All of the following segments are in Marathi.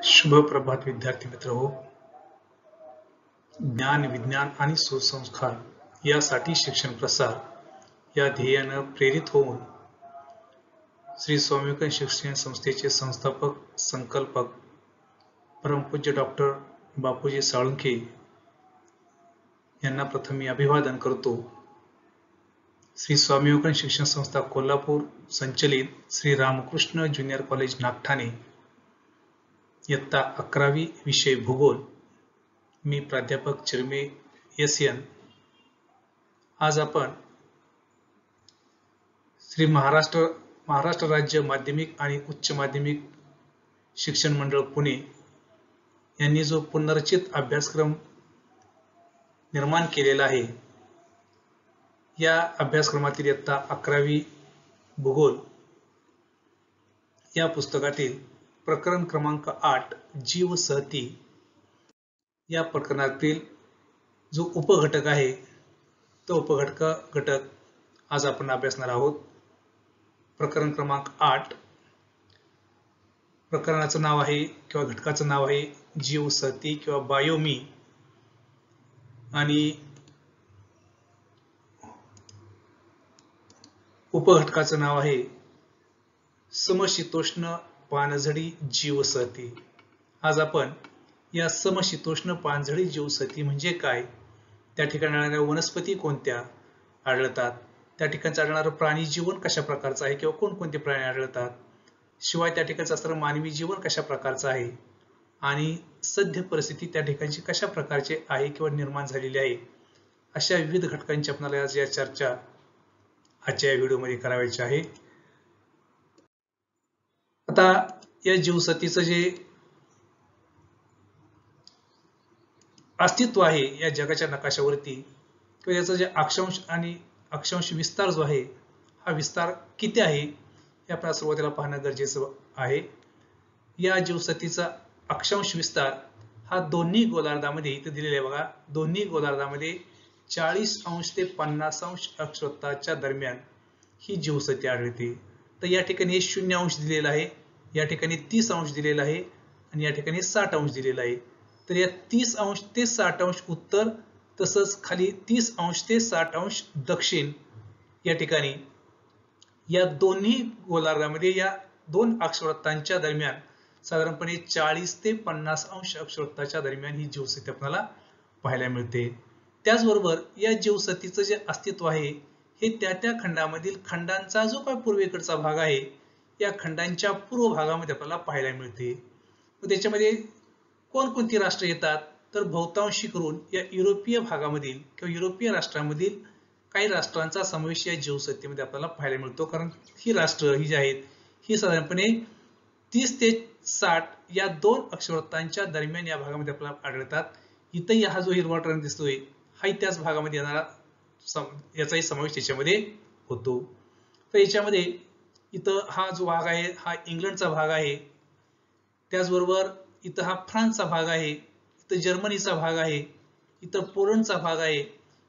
शुभ प्रभात विद्यार्थी मित्र हो. ज्ञान, विज्ञान आणि सुसंस्कार यासाठी शिक्षण प्रसार या ध्येयानं प्रेरित होऊन श्री स्वामी विवेकानंद शिक्षण संस्थेचे संस्थापक संकल्पक परमपूज्य डॉक्टर बापूजी साळुंखे यांना प्रथम मी अभिवादन करतो. श्री स्वामी विवेकानंद शिक्षण संस्था कोल्हापूर संचलित श्री रामकृष्ण ज्युनियर कॉलेज नागठाणे इयत्ता 11वी विषय भूगोल. मी प्राध्यापक चिरमे एस.एन. आज आपण श्री महाराष्ट्र राज्य माध्यमिक आणि उच्च माध्यमिक शिक्षण मंडळ पुणे यांनी जो पुनर्रचित अभ्यासक्रम निर्माण केलेला आहे, या अभ्यासक्रमातील इयत्ता 11वी भूगोल या पुस्तकातील प्रकरण क्रमांक 8 जीवसहती या प्रकरणातील जो उपघटक आहे तो उपघटक आज आपण अभ्यासणार आहोत. प्रकरण क्रमांक 8 प्रकरणाचं नाव आहे किंवा घटकाचं नाव आहे जीवसहती किंवा बायोमी आणि उपघटकाचं नाव आहे समशीतोष्ण पानझडी जीवसहती. आज आपण या समशीतोष्ण पानझडी जीवसहती म्हणजे काय, त्या ठिकाणी आढळणाऱ्या वनस्पती कोणत्या आढळतात, त्या ठिकाणी आढळणारं प्राणी जीवन कशा प्रकारचं आहे किंवा कोणकोणते प्राणी आढळतात, शिवाय त्या ठिकाणी असणारं मानवी जीवन कशा प्रकारचं आहे आणि सध्या परिस्थिती त्या ठिकाणची कशा प्रकारचे आहे किंवा निर्माण झालेली आहे, अशा विविध घटकांची आपल्याला आज या चर्चा आजच्या व्हिडिओमध्ये करायची आहे. आता या जीवसहतीचं जे अस्तित्व आहे या जगाच्या नकाशावरती किंवा याचा जे अक्षांश आणि अक्षांश विस्तार जो आहे, हा विस्तार किती आहे हे आपल्याला सुरुवातीला पाहणं गरजेचं आहे. या जीवसहतीचा अक्षांश विस्तार हा दोन्ही गोलार्धामध्ये इथे दिलेला आहे बघा. दोन्ही गोलार्धामध्ये 40 अंश ते 50 अंश अक्षवृत्ताच्या दरम्यान ही जीवसहती आढळते. तर या ठिकाणी 0 अंश दिलेला आहे, या ठिकाणी 30 अंश दिलेला आहे आणि या ठिकाणी 60 अंश दिलेला आहे. तर या 30 अंश ते 60 अंश उत्तर, तसंच खाली 30 अंश ते 60 अंश दक्षिण या ठिकाणी या दोन्ही गोलार्धामध्ये या दोन अक्षवृत्तांच्या दरम्यान साधारणपणे 40 ते 50 अंश अक्षवृत्ताच्या दरम्यान ही जीवसहती आपल्याला पाहायला मिळते. त्याचबरोबर या जीवसहतीचं जे अस्तित्व आहे हे त्या खंडामधील खंडांचा जो काही पूर्वेकडचा भाग आहे या खंडांच्या पूर्व भागामध्ये आपल्याला पाहायला मिळते. त्याच्यामध्ये कोणकोणती राष्ट्र येतात, तर बहुतांशी करून या युरोपीय भागामधील किंवा युरोपीय राष्ट्रांमधील काही राष्ट्रांचा समावेश या जीवसहतीमध्ये आपल्याला पाहायला मिळतो. कारण ही राष्ट्र ही जी आहेत ही साधारणपणे 30 ते 60 या दोन अक्षवृत्तांच्या दरम्यान या भागामध्ये आपल्याला आढळतात. इथंही हा जो हिरवा रंग दिसतोय हाही त्याच भागामध्ये येणारा याचाही समावेश त्याच्यामध्ये होतो. तर याच्यामध्ये इथं हा जो भाग आहे हा इंग्लंडचा भाग आहे, त्याचबरोबर इथं हा फ्रान्सचा भाग आहे, इथं जर्मनीचा भाग आहे, इथं पोलंडचा भाग आहे.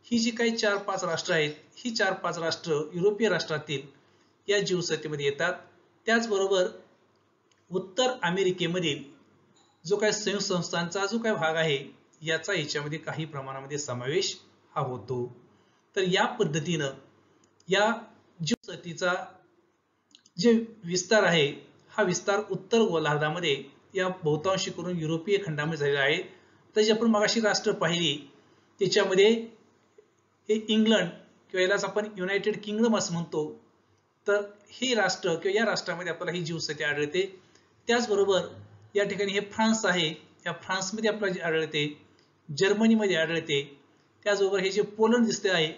ही जी काही 4-5 राष्ट्र आहेत ही 4-5 राष्ट्र युरोपीय राष्ट्रातील या जीवसहतीमध्ये येतात. त्याचबरोबर उत्तर अमेरिकेमधील जो काही संयुक्त संस्थांचा जो काही भाग आहे याचा याच्यामध्ये काही प्रमाणामध्ये समावेश हा होतो. तर या पद्धतीनं या जीवसहतीचा जे विस्तार आहे हा विस्तार उत्तर गोलार्धामध्ये या बहुतांशी करून युरोपीय खंडामध्ये झालेला आहे. तर जे आपण मगाशी राष्ट्र पाहिली त्याच्यामध्ये हे इंग्लंड किंवा यालाच आपण युनायटेड किंगडम असं म्हणतो, तर हे राष्ट्र किंवा या राष्ट्रामध्ये आपल्याला ही जीवसहती आढळते. त्याचबरोबर या ठिकाणी हे फ्रान्स आहे, या फ्रान्समध्ये आपल्याला आढळते, जर्मनीमध्ये आढळते. त्याचबरोबर हे जे पोलंड दिसते आहे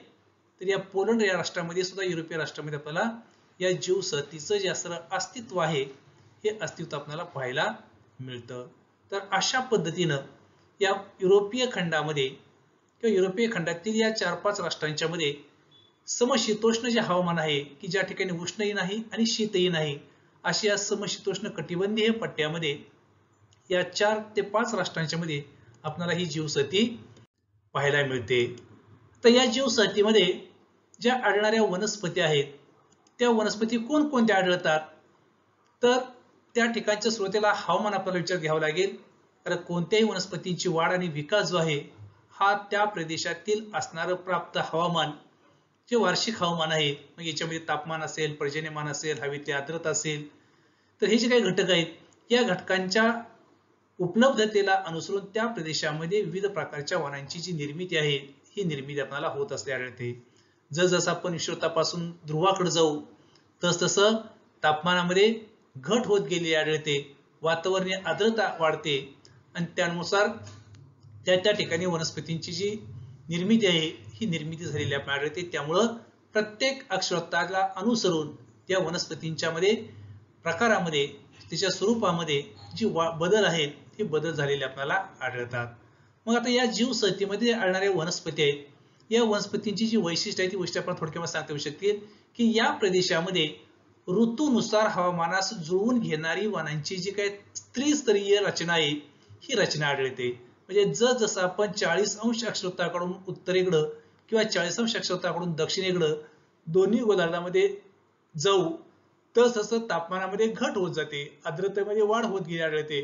तर या पोलंड या राष्ट्रामध्ये सुद्धा युरोपीय राष्ट्रामध्ये आपल्याला या जीवसहतीचं जे अस्तित्व आहे हे अस्तित्व आपल्याला पाहायला मिळतं. तर अशा पद्धतीनं या युरोपीय खंडामध्ये किंवा युरोपीय खंडातील या 4-5 राष्ट्रांच्या मध्ये समशीतोष्ण जे हवामान आहे की ज्या ठिकाणी उष्णही नाही आणि शीतही नाही, अशा या समशीतोष्ण कटिबंधीय पट्ट्यामध्ये या 4 ते 5 राष्ट्रांच्या मध्ये आपल्याला ही जीवसहती पाहायला मिळते. तर या जीवसहतीमध्ये ज्या आढळणाऱ्या वनस्पती आहेत त्या वनस्पती कोणकोणत्या आढळतात, तर त्या ठिकाणच्या सुरुवातीला हवामान आपल्याला विचार घ्यावा लागेल, कारण कोणत्याही वनस्पतींची वाढ आणि विकास जो आहे हा त्या प्रदेशातील असणारं प्राप्त हवामान जे वार्षिक हवामान आहे, मग याच्यामध्ये तापमान असेल, पर्जन्यमान असेल, हवेतली आर्द्रता असेल, तर हे जे काही घटक आहेत या घटकांच्या उपलब्धतेला अनुसरून त्या प्रदेशामध्ये विविध प्रकारच्या वनांची जी निर्मिती आहे ही निर्मिती आपल्याला होत असल्याचे आढळते. जसजसं आपण विषुवतापासून ध्रुवाकडे जाऊ तसतसं तापमानामध्ये घट होत गेलेली आढळते, वातावरणीय आर्द्रता वाढते आणि त्यानुसार त्या ठिकाणी वनस्पतींची जी निर्मिती आहे ही निर्मिती झालेली आपल्याला आढळते. त्यामुळं प्रत्येक अक्षवृत्ताला अनुसरून या वनस्पतींच्या मध्ये प्रकारामध्ये त्याच्या स्वरूपामध्ये जी बदल आहेत हे बदल झालेले आपल्याला आढळतात. मग आता या जीवसंहितेमध्ये आढळणाऱ्या वनस्पती आहेत, या वनस्पतींची जी वैशिष्ट्य आहे ती वैशिष्ट्य आपण थोडक्यात सांगता येऊ शकतील की या प्रदेशामध्ये ऋतूनुसार हवामानास जुळवून घेणारी वनांची जी काही त्रिस्तरीय रचना आहे ही रचना आढळते. म्हणजे जसं आपण 40 अंश अक्षवृत्ताकडून उत्तरेकडं किंवा 40 अंश अक्षवृत्ताकडून दक्षिणेकडं दोन्ही गोलार्धामध्ये जाऊ तसं तापमानामध्ये घट होत जाते, आर्द्रतेमध्ये वाढ होत गेली आढळते,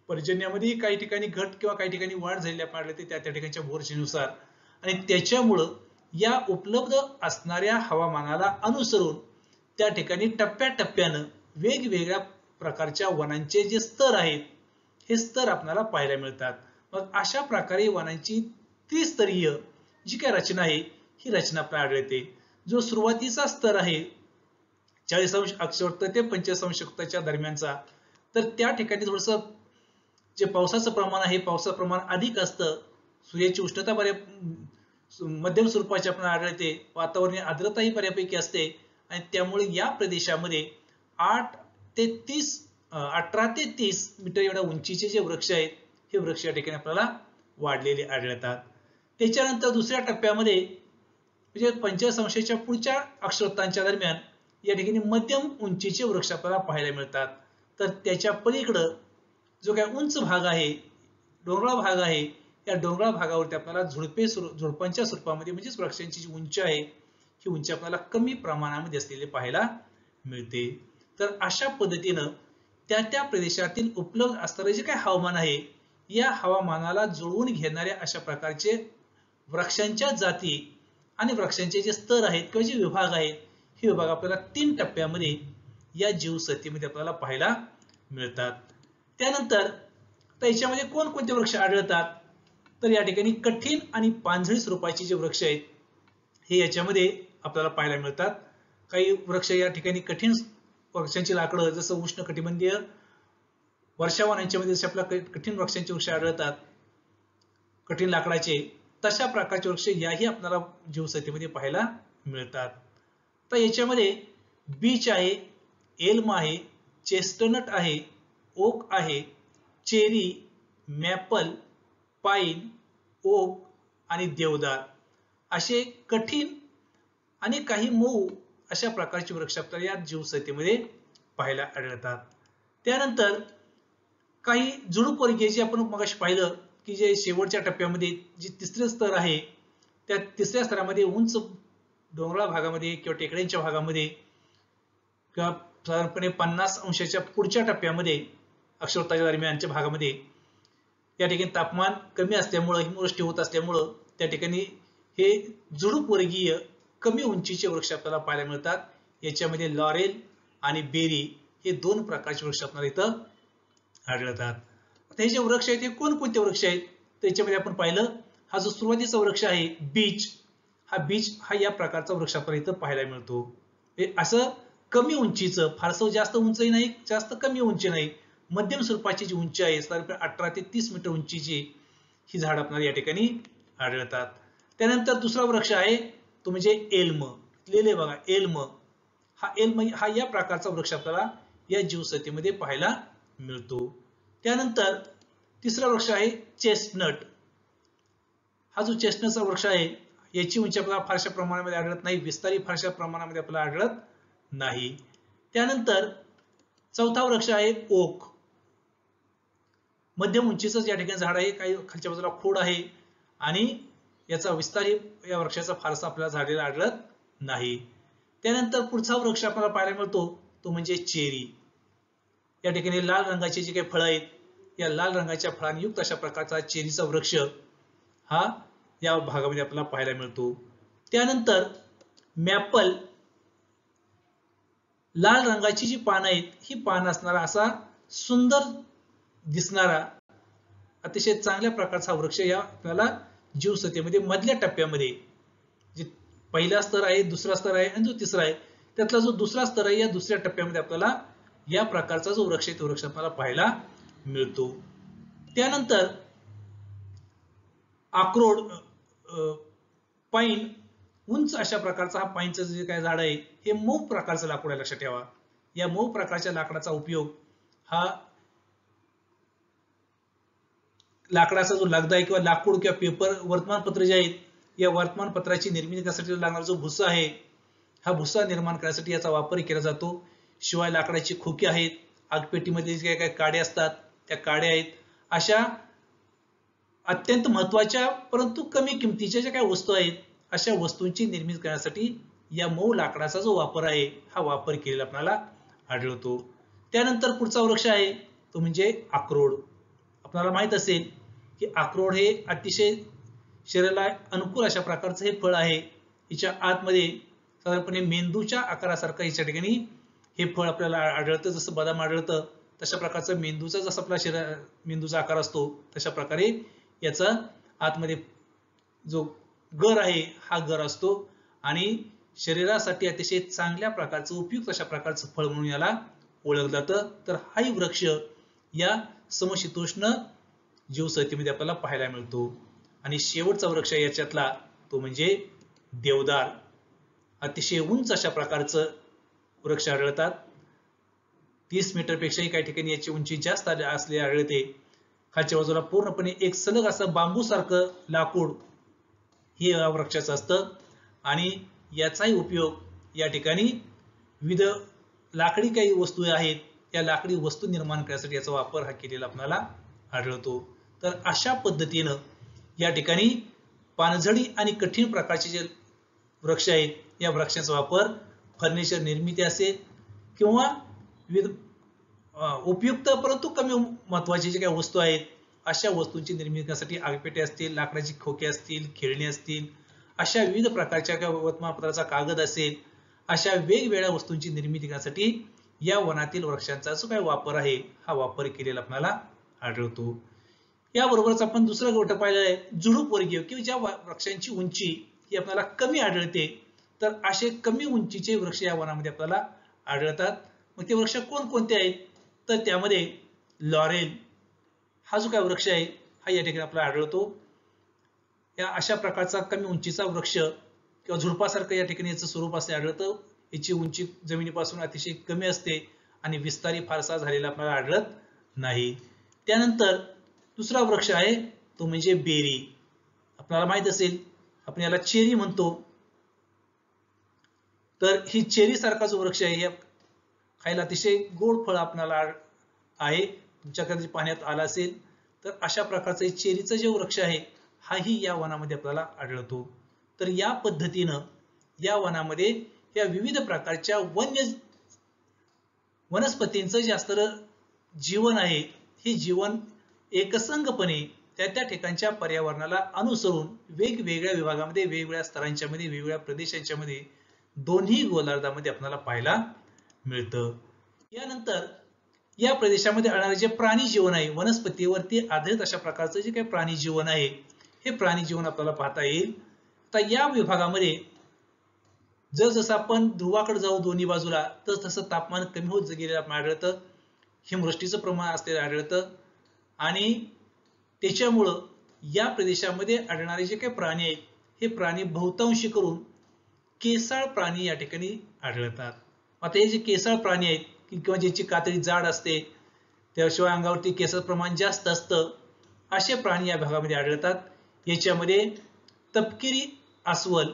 पर्जन्यामध्ये काही ठिकाणी घट किंवा काही ठिकाणी वाढ झालेली आपल्याला आढळते त्या ठिकाणच्या भूरचनेनुसार. आणि त्याच्यामुळं या उपलब्ध असणाऱ्या हवामानाला अनुसरून त्या ठिकाणी टप्प्याटप्प्यानं वेगवेगळ्या प्रकारच्या वनांचे जे स्तर आहेत हे स्तर आपल्याला पाहायला मिळतात. मग अशा प्रकारे वनांची त्रिस्तरीय जी काही रचना आहे ही रचना आपल्याला आढळते. जो सुरुवातीचा स्तर आहे 40 अंश अक्षवृत्त ते 45 अंश अक्षवृत्ताच्या दरम्यानचा, तर त्या ठिकाणी थोडंसं जे पावसाचं प्रमाण आहे पावसाचं प्रमाण अधिक असतं, सूर्याची उष्णता मध्यम स्वरूपाची आपल्याला आढळते, वातावरणीय आर्द्रता ही बऱ्यापैकी असते आणि त्यामुळे या प्रदेशामध्ये 18 ते 30 मीटर एवढ्या उंचीचे जे वृक्ष आहेत हे वृक्ष या ठिकाणी आपल्याला वाढलेले आढळतात. त्याच्यानंतर दुसऱ्या टप्प्यामध्ये म्हणजे 45 अंशाच्या पुढच्या अक्षवृत्तांच्या दरम्यान या ठिकाणी मध्यम उंचीचे वृक्ष आपल्याला पाहायला मिळतात. तर त्याच्या पलीकडं जो काही उंच भाग आहे, डोंगराळ भाग आहे, या डोंगराळ भागावरती आपल्याला झुडपांच्या स्वरूपामध्ये म्हणजेच वृक्षांची जी उंची आहे ही उंची आपल्याला कमी प्रमाणामध्ये असलेली पाहायला मिळते. तर अशा पद्धतीनं त्या प्रदेशातील उपलब्ध असणारे जे काही हवामान आहे या हवामानाला जुळवून घेणाऱ्या अशा प्रकारचे वृक्षांच्या जाती आणि वृक्षांचे जे स्तर आहेत किंवा जे विभाग आहेत हे विभाग आपल्याला 3 टप्प्यामध्ये या जीवसंहितेमध्ये आपल्याला पाहायला मिळतात. त्यानंतर त्याच्यामध्ये कोणकोणते वृक्ष आढळतात, तर या ठिकाणी कठीण आणि पानझडी स्वरूपाचे जे वृक्ष आहेत हे याच्यामध्ये आपल्याला पाहायला मिळतात. काही वृक्ष या ठिकाणी कठीण वृक्षांची लाकडं जसं उष्ण कटिबंधीय वर्षावनांच्या मध्ये जसे आपल्याला कठीण वृक्षांचे वृक्ष आढळतात कठीण लाकडाचे, तशा प्रकारचे वृक्ष याही आपल्याला जीवसंहितेमध्ये पाहायला मिळतात. तर याच्यामध्ये बीच आहे, एल्म आहे, चेस्टनट आहे, ओक आहे, चेरी, मॅपल, पाईन, ओक आणि देवदार असे कठीण आणि काही मऊ अशा प्रकारचे वृक्ष आपल्याला या जीवसंहितेमध्ये पाहायला आढळतात. त्यानंतर काही झुडूपवर्गीय जे आपण मगाशी पाहिलं की जे शेवटच्या टप्प्यामध्ये जे तिसरे स्तर आहे त्या तिसऱ्या स्तरामध्ये उंच डोंगराळ भागामध्ये किंवा टेकड्यांच्या भागामध्ये किंवा साधारणपणे 50 अंशाच्या पुढच्या टप्प्यामध्ये अक्षवृत्ताच्या दरम्यानच्या भागामध्ये या ठिकाणी तापमान कमी असल्यामुळे हिमवृष्टी होत असल्यामुळे त्या ठिकाणी हे झुडूपवर्गीय कमी उंचीचे वृक्ष आपल्याला पाहायला मिळतात. याच्यामध्ये लॉरेल आणि बेरी हे 2 प्रकारचे वृक्ष आपल्याला इथं आढळतात. आता हे जे वृक्ष आहेत हे कोणकोणते वृक्ष आहेत त्याच्यामध्ये आपण पाहिलं हा जो सुरुवातीचा वृक्ष आहे बीच हा या प्रकारचा वृक्ष आपल्याला इथं पाहायला मिळतो. असं कमी उंचीचं, फारसं जास्त उंचही नाही जास्त कमी उंची नाही, मध्यम स्वरूपाची जी उंची आहे साधारणपणे 18 ते 30 मीटर उंचीची ही झाड आपल्याला या ठिकाणी आढळतात. त्यानंतर दुसरा वृक्ष आहे तो म्हणजे एल्म, लिहिले बघा एल्म हा या प्रकारचा वृक्ष आपल्याला या जीवसंहितेमध्ये पाहायला मिळतो. त्यानंतर तिसरा वृक्ष आहे चेस्टनट. हा जो चेस्टनटचा वृक्ष आहे याची उंची आपल्याला फारशा प्रमाणामध्ये आढळत नाही, विस्तारी फारशा प्रमाणामध्ये आपल्याला आढळत नाही. त्यानंतर चौथा वृक्ष आहे ओक. मध्यम उंचीचं या ठिकाणी झाड आहे, काही खालच्या बाजूला खोड आहे आणि याचा विस्तार या वृक्षाचा फारसा आपल्याला झालेला आढळत नाही. त्यानंतर पुढचा वृक्ष आपल्याला पाहायला मिळतो तो म्हणजे चेरी. या ठिकाणी लाल रंगाची जी काही फळं आहेत, या लाल रंगाच्या फळांनी युक्त अशा प्रकारचा चेरीचा वृक्ष हा या भागामध्ये आपल्याला पाहायला मिळतो. त्यानंतर मॅपल, लाल रंगाची जी पानं आहेत ही पानं असणारा असा सुंदर दिसणारा अतिशय चांगल्या प्रकारचा वृक्ष या आपल्याला जीवसत्तेमध्ये मधल्या टप्प्यामध्ये, जे पहिला स्तर आहे, दुसरा स्तर आहे आणि जो तिसरा आहे, त्यातला जो दुसरा स्तर आहे या दुसऱ्या टप्प्यामध्ये आपल्याला या प्रकारचा जो वृक्ष आहे तो वृक्ष आपल्याला पाहायला मिळतो. त्यानंतर अक्रोड, पाईन, उंच अशा प्रकारचा हा पाईनचं जे काय झाड आहे हे मऊ प्रकारचं लाकूड आहे, लक्षात ठेवा. या मऊ प्रकारच्या लाकडाचा उपयोग हा लाकडाचा जो लगदा आहे किंवा लाकूड किंवा पेपर, वर्तमानपत्र जे आहेत, या वर्तमानपत्राची निर्मिती करण्यासाठी लागणारा जो भुसा आहे हा भुसा निर्माण करण्यासाठी याचा वापर केला जातो. शिवाय लाकडाची खोकी आहेत, आगपेटीमध्ये जे काही काड्या असतात त्या काड्या आहेत, अशा अत्यंत महत्वाच्या परंतु कमी किमतीच्या ज्या काही वस्तू आहेत अशा वस्तूंची निर्मिती करण्यासाठी या मऊ लाकडाचा जो वापर आहे हा वापर केलेला आपल्याला आढळतो. त्यानंतर पुढचा वृक्ष आहे तो म्हणजे अक्रोड. आपल्याला माहित असेल की अक्रोड हे अतिशय शरीराला अनुकूल अशा प्रकारचं हे फळ आहे. हिच्या आतमध्ये साधारणपणे मेंदूच्या आकारासारखं हिच्या ठिकाणी हे फळ आपल्याला आढळतं. जसं बदाम आढळतं तशा प्रकारचं मेंदूचा जसा आपला मेंदूचा आकार असतो तशा प्रकारे याचा आतमध्ये जो गर आहे हा गर असतो आणि शरीरासाठी अतिशय चांगल्या प्रकारचं उपयुक्त अशा प्रकारचं फळ म्हणून याला ओळखलं जातं. तर हाही वृक्ष या समशीतोष्ण जीवसत्तेमध्ये आपल्याला पाहायला मिळतो. आणि शेवटचा वृक्ष याच्यातला तो म्हणजे देवदार. अतिशय उंच अशा प्रकारचं वृक्ष आढळतात. 30 मीटर पेक्षाही काही ठिकाणी याची उंची जास्त असले आढळते. खालच्या बाजूला पूर्णपणे एक सलग असं बांबू सारखं लाकूड हे या वृक्षाचं असतं आणि याचाही उपयोग या ठिकाणी विविध लाकडी काही वस्तू आहेत त्या लाकडी वस्तू निर्माण करण्यासाठी याचा वापर हा केलेला आपल्याला आढळतो. तर अशा पद्धतीनं या ठिकाणी पानझडी आणि कठीण प्रकारचे जे वृक्ष आहेत या वृक्षाचा वापर फर्निचर निर्मिती असेल किंवा विविध उपयुक्त परंतु कमी महत्वाचे जे काही वस्तू आहेत अशा वस्तूंची निर्मिती करण्यासाठी आगपेटे असतील, लाकडाची खोके असतील, खेळणी असतील, अशा विविध प्रकारच्या किंवा वर्तमानपत्राचा कागद असेल, अशा वेगवेगळ्या वस्तूंची निर्मिती करण्यासाठी या वनातील वृक्षांचा जो काही वापर आहे हा वापर केलेला आपल्याला आढळतो. याबरोबरच आपण दुसरा गोष्ट पाहिलं आहे झुडूप वर्गीय किंवा ज्या वृक्षांची उंची ही आपल्याला कमी आढळते तर असे कमी उंचीचे वृक्ष या वनामध्ये आपल्याला आढळतात. मग ते वृक्ष कोणकोणते आहेत तर त्यामध्ये लॉरेल हा जो काय वृक्ष आहे हा या ठिकाणी आपल्याला आढळतो. या अशा प्रकारचा कमी उंचीचा वृक्ष किंवा झुडपासारखं या ठिकाणी याचं स्वरूप असले आढळतं. याची उंची जमिनीपासून अतिशय कमी असते आणि विस्तारी फारसा झालेला आपल्याला आढळत नाही. त्यानंतर दुसरा वृक्ष आहे तो म्हणजे बेरी. आपल्याला माहित असेल आपण याला चेरी म्हणतो. तर ही चेरी सारखा जो वृक्ष आहे खायला अतिशय गोड फळ आपल्याला आहे. तुमच्याकडे पाण्यात आला असेल तर अशा प्रकारचा चेरीचा जो वृक्ष आहे हाही या वनामध्ये आपल्याला आढळतो. तर या पद्धतीनं या वनामध्ये या विविध प्रकारच्या वनस्पतींचं जे असणारं जीवन आहे हे जीवन एकसंघपणे त्या ठिकाणच्या पर्यावरणाला अनुसरून वेगवेगळ्या विभागामध्ये, वेगवेगळ्या स्तरांच्या मध्ये, वेगवेगळ्या प्रदेशांच्या मध्ये दोन्ही गोलार्धामध्ये आपल्याला पाहायला मिळतं. यानंतर या प्रदेशामध्ये आणणारे जे प्राणी जीवन आहे, वनस्पतीवरती आधारित अशा प्रकारचं जे काही प्राणी जीवन आहे हे प्राणी जीवन आपल्याला पाहता येईल. तर या विभागामध्ये जसं आपण ध्रुवाकडे जाऊ दोन्ही बाजूला तसं तापमान कमी होत गेलेलं आपल्याला आढळतं. हिमवृष्टीचं प्रमाण असलेलं आढळतं आणि त्याच्यामुळं या प्रदेशामध्ये आढळणारे जे काही प्राणी आहेत हे प्राणी बहुतांशी करून केसाळ प्राणी या ठिकाणी आढळतात. आता हे जे केसाळ प्राणी आहेत किंवा ज्याची कातडी जाड असते त्याशिवाय अंगावरती केसाचं प्रमाण जास्त असतं असे प्राणी या भागामध्ये आढळतात. याच्यामध्ये तपकिरी अस्वल,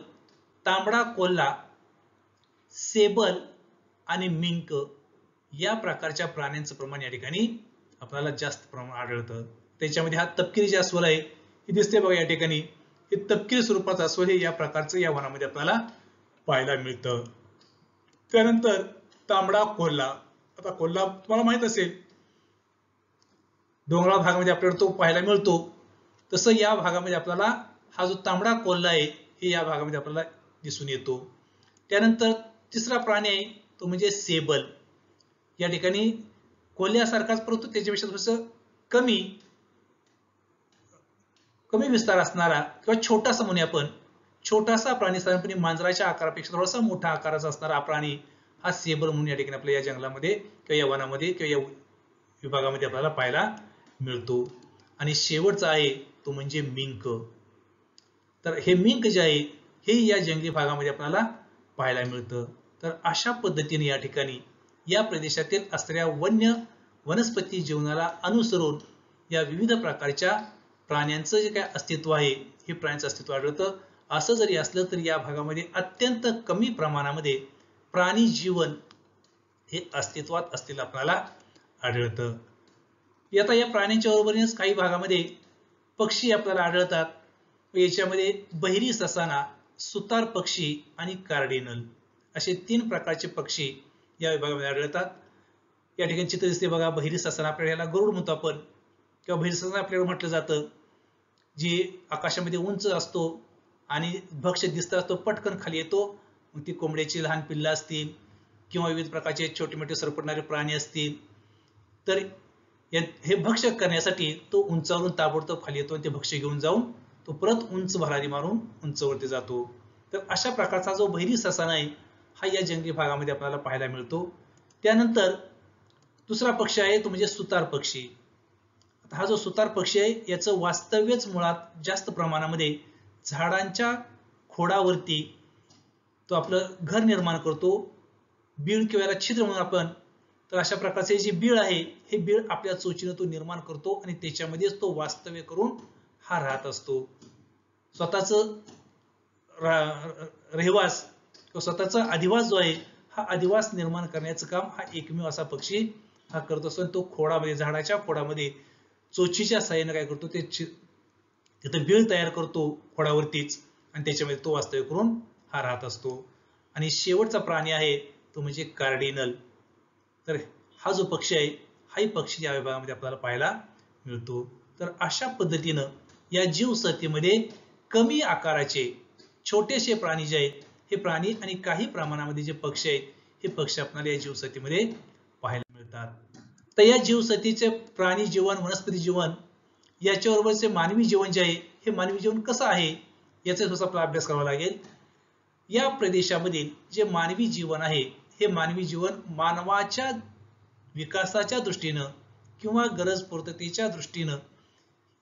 तांबडा कोल्हा, सेबल आणि मिंक या प्रकारच्या प्राण्यांचं प्रमाण या ठिकाणी आपल्याला जास्त प्रमाणात आढळतं. त्याच्यामध्ये हा तपकिरी जे अस्वल आहे हे दिसते बघा या ठिकाणी, हे तपकिरी स्वरूपाचं अस्वल हे या प्रकारचं या वनामध्ये आपल्याला पाहायला मिळतं. त्यानंतर तांबडा कोल्हा आता कोल्हा तुम्हाला माहित असेल डोंगराळ भागामध्ये आपल्याला तो पाहायला मिळतो, तसं या भागामध्ये आपल्याला हा जो तांबडा कोल्हा आहे हे या भागामध्ये आपल्याला दिसून येतो. त्यानंतर तिसरा प्राणी आहे तो म्हणजे सेबल. या ठिकाणी कोल्ह्यासारखाच परंतु त्याच्यापेक्षा थोडंसं कमी विस्तार असणारा किंवा छोटासा म्हणूया आपण, छोटासा प्राणी, साधारणपणे मांजराच्या आकारापेक्षा थोडासा मोठा आकाराचा असणारा हा प्राणी हा सेबल म्हणून या ठिकाणी आपल्या या जंगलामध्ये किंवा या वनामध्ये किंवा या विभागामध्ये आपल्याला पाहायला मिळतो. आणि शेवटचा आहे तो म्हणजे मिंक. तर हे मिंक जे आहे हे या जंगली भागामध्ये आपल्याला पाहायला मिळतं. तर अशा पद्धतीने या ठिकाणी या प्रदेशातील असणाऱ्या वनस्पती जीवनाला अनुसरून या विविध प्रकारच्या प्राण्यांचं जे काय अस्तित्व आहे हे प्राण्यांचं अस्तित्व आढळतं. असं जरी असलं तरी या भागामध्ये अत्यंत कमी प्रमाणामध्ये प्राणी जीवन हे अस्तित्वात असलेलं आपल्याला आढळतं. आता या प्राण्यांच्या बरोबरीनेच काही भागामध्ये पक्षी आपल्याला आढळतात. याच्यामध्ये बहिरी ससाना, सुतार पक्षी आणि कार्डिनल असे 3 प्रकारचे पक्षी या विभागामध्ये आढळतात. या ठिकाणी चित्र दिसते बघा, बहिरी ससाना, आपल्याला याला गरुड म्हणतो आपण किंवा बहिरी ससाना आपल्याला म्हटलं जातं, जे आकाशामध्ये उंच असतो आणि भक्ष्य दिसतात तो पटकन खाली येतो. मग ती कोंबड्याची लहान पिल्लं असतील किंवा विविध प्रकारचे छोटे मोठे सरपटणारे प्राणी असतील तर हे भक्ष्य करण्यासाठी तो उंचावरून ताबडतोब खाली येतो आणि ते भक्ष्य घेऊन जाऊन तो परत उंच भरारी मारून उंचवरती जातो. तर अशा प्रकारचा जो बहिरी ससाना आहे हा या जंगली भागामध्ये आपल्याला पाहायला मिळतो. त्यानंतर दुसरा पक्षी आहे तो म्हणजे सुतार पक्षी. हा जो सुतार पक्षी आहे याचं वास्तव्यच मुळात जास्त प्रमाणामध्ये झाडांच्या खोडावरती तो आपलं घर निर्माण करतो. बीळ किंवा याला छिद्र म्हणून आपण, तर अशा प्रकारचे जे बीळ आहे हे बीळ आपल्या चोचीने तो निर्माण करतो आणि त्याच्यामध्येच तो वास्तव्य करून हा राहत असतो. स्वतःच रहिवास किंवा स्वतःचा अधिवास जो आहे हा अधिवास निर्माण करण्याचं काम हा एकमेव असा पक्षी हा करत असतो. तो खोडामध्ये, झाडाच्या खोडामध्ये चोचीच्या साहाय्याने काय करतो, ते तिथं बीळ तयार करतो खोडावरतीच आणि त्याच्यामध्ये तो वास्तव्य करून हा राहत असतो. आणि शेवटचा प्राणी आहे तो म्हणजे कार्डिनल. तर हा जो पक्षी आहे हाही पक्षी या विभागामध्ये आपल्याला पाहायला मिळतो. तर अशा पद्धतीनं या जीवसत्तेमध्ये कमी आकाराचे छोटेसे प्राणी जे आहेत हे प्राणी आणि काही प्रमाणामध्ये जे पक्षी आहेत हे पक्षी आपल्याला या जीवसत्तेमध्ये पाहायला मिळतात. तर या जीवसत्तेचे प्राणी जीवन, वनस्पती जीवन याच्याबरोबरचे मानवी जीवन जे आहे हे मानवी जीवन कसं आहे याचा थोडासा आपला अभ्यास करावा लागेल. या प्रदेशामधील जे मानवी जीवन आहे हे मानवी जीवन मानवाच्या विकासाच्या दृष्टीनं किंवा गरज पूर्ततेच्या दृष्टीनं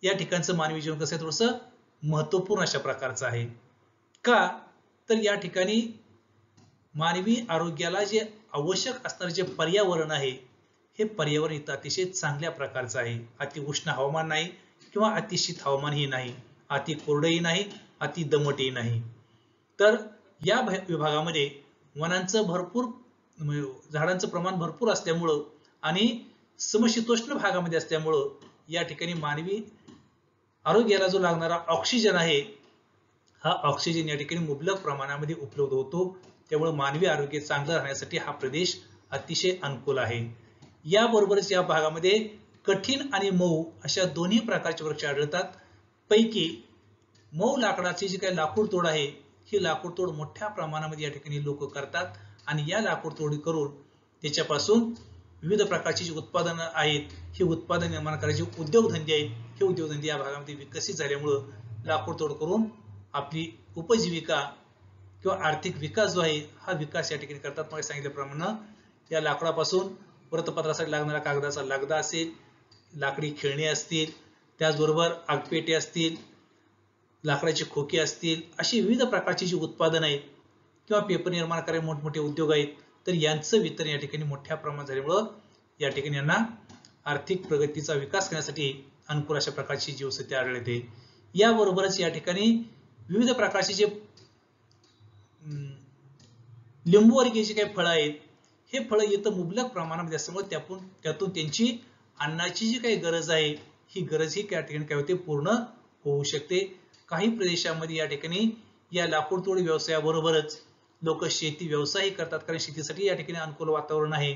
या ठिकाणचं मानवी जीवन कसं आहे थोडंसं महत्वपूर्ण अशा प्रकारचं आहे. का तर या ठिकाणी मानवी आरोग्याला जे आवश्यक असणारे जे पर्यावरण आहे हे पर्यावरण इथं अतिशय चांगल्या प्रकारचं आहे. अति उष्ण हवामान नाही किंवा अतिशीत हवामानही नाही, अति कोरडही नाही, अति दमटही नाही. तर या विभागामध्ये वनांचं भरपूर, झाडांचं प्रमाण भरपूर असल्यामुळं आणि समशीतोष्ण भागामध्ये असल्यामुळं या ठिकाणी मानवी आरोग्याला जो लागणारा ऑक्सिजन आहे हा ऑक्सिजन या ठिकाणी मुबलक प्रमाणामध्ये उपलब्ध होतो. त्यामुळे मानवी आरोग्य चांगलं राहण्यासाठी हा प्रदेश अतिशय अनुकूल आहे. याबरोबरच या भागामध्ये कठीण आणि मऊ अशा दोन्ही प्रकारचे वृक्ष आढळतात. पैकी मऊ लाकडाची जी काही लाकूड तोड आहे ही लाकूड तोड मोठ्या प्रमाणामध्ये या ठिकाणी लोक करतात आणि या लाकूड तोडी करून त्याच्यापासून विविध प्रकारची जी उत्पादनं आहेत ही उत्पादन निर्माण करायचे उद्योगधंदे आहेत हे उद्योगधंदे या भागामध्ये विकसित झाल्यामुळं लाकूड तोड करून आपली उपजीविका किंवा आर्थिक विकास जो आहे हा विकास या ठिकाणी करतात. मला सांगितल्याप्रमाणे या लाकडापासून वृत्तपत्रासाठी लागणारा कागदाचा लगदा असेल, लाकडी खेळणी असतील, त्याचबरोबर आगपेटे असतील, लाकडाचे खोके असतील, अशी विविध प्रकारची जी उत्पादन आहेत किंवा पेपर निर्माण करणारे मोठमोठे उद्योग आहेत तर यांचं वितरण या ठिकाणी मोठ्या प्रमाणात झाल्यामुळं या ठिकाणी यांना आर्थिक प्रगतीचा विकास करण्यासाठी अनुकूल अशा प्रकारची जीवसत्ते आढळते. याबरोबरच या ठिकाणी विविध प्रकारचे जे लिंबूवर्गीय जे काही फळं आहेत हे फळं इथं मुबलक प्रमाणामध्ये असल्यामुळे त्यातून त्यांची अन्नाची जी काही गरज आहे ही गरज ही त्या ठिकाणी काय होते पूर्ण होऊ शकते. काही प्रदेशामध्ये या ठिकाणी या लाकूड तोड व्यवसायाबरोबरच लोक शेती व्यवसाय करतात कारण शेतीसाठी या ठिकाणी अनुकूल वातावरण आहे.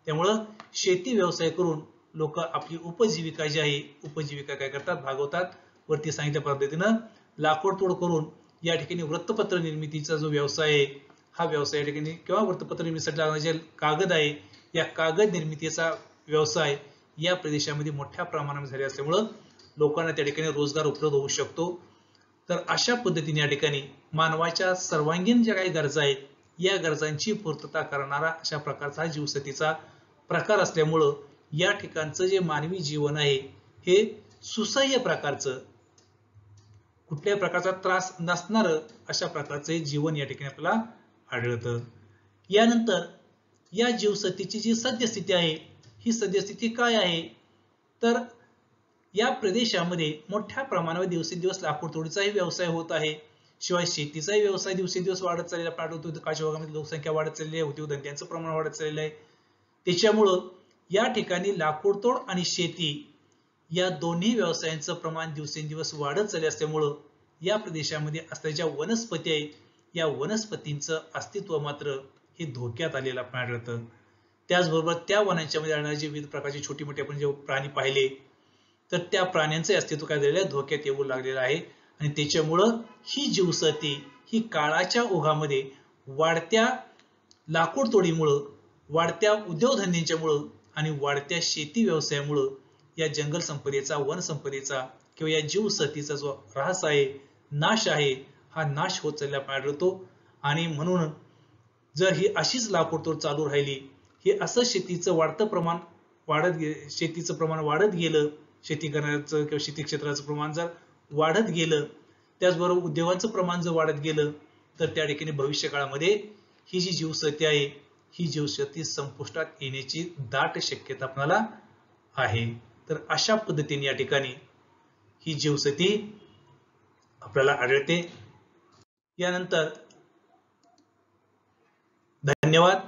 त्यामुळं शेती व्यवसाय करून लोक आपली उपजीविका जी आहे उपजीविका काय करतात भागवतात. वरती सांगितल्या पद्धतीनं लाकूड तोड करून या ठिकाणी वृत्तपत्र निर्मितीचा जो व्यवसाय आहे हा व्यवसाय या ठिकाणी किंवा वृत्तपत्र निर्मितीसाठी लागणारे जे कागद आहे या कागद निर्मितीचा व्यवसाय या प्रदेशामध्ये मोठ्या प्रमाणात झाले असल्यामुळं लोकांना त्या ठिकाणी रोजगार उपलब्ध होऊ शकतो. तर अशा पद्धतीने या ठिकाणी मानवाच्या सर्वांगीण ज्या काही गरजा आहेत या गरजांची पूर्तता करणारा अशा प्रकारचा जीवसतीचा प्रकार असल्यामुळं या ठिकाणचं जे मानवी जीवन आहे हे सुसह्य प्रकारचं कुठल्याही प्रकारचा त्रास नसणार अशा प्रकारचे जीवन या ठिकाणी आपल्याला आढळतं. यानंतर या जीवसतीची जी सद्यस्थिती आहे ही सद्यस्थिती काय आहे तर या प्रदेशामध्ये मोठ्या प्रमाणावर दिवसेंदिवस लाकूड तोडीचाही व्यवसाय होत आहे. शिवाय शेतीचाही व्यवसाय दिवसेंदिवस वाढत चाललेला पाहतो. काशी भागामध्ये लोकसंख्या वाढत चाललेली आहे, उद्योगधंद्यांचं प्रमाण वाढत चाललेलं आहे. त्याच्यामुळं या ठिकाणी लाकूडतोड आणि शेती या दोन्ही व्यवसायांचं प्रमाण दिवसेंदिवस वाढत चालले असल्यामुळं या प्रदेशामध्ये असलेल्या ज्या वनस्पती आहेत या वनस्पतींचं अस्तित्व मात्र हे धोक्यात आलेलं आढळतं. त्याचबरोबर त्या वनांच्या मध्ये आणणारे जे विविध प्रकारचे छोटे मोठे आपण जे प्राणी पाहिले तर त्या प्राण्यांचे अस्तित्व काय झालेलं आहे धोक्यात येऊ लागलेलं आहे. आणि त्याच्यामुळं ही जीवसती ही काळाच्या ओघामध्ये वाढत्या लाकूड तोडीमुळं वाढत्या उद्योगधंद्यांच्यामुळं आणि वाढत्या शेती व्यवसायामुळं या जंगल संपदेचा वन संपदेचा किंवा या जीवसतीचा जो ऱ्हास आहे नाश आहे हा नाश होत चाललेला आढळतो. आणि म्हणून जर ही अशीच लाकूड तोड चालू राहिली हे असं शेतीचं वाढतं प्रमाण शेतीचं प्रमाण वाढत गेलं शेती करण्याचं किंवा शेती क्षेत्राचं प्रमाण जर वाढत गेलं त्याचबरोबर उद्योगाचं प्रमाण जर वाढत गेलं तर त्या ठिकाणी भविष्य काळामध्ये ही जी जीवसती आहे ही जीवसती संपुष्टात येण्याची दाट शक्यता आपल्याला आहे. तर अशा पद्धतीने या ठिकाणी ही जीवसती आपल्याला आढळते. यानंतर धन्यवाद.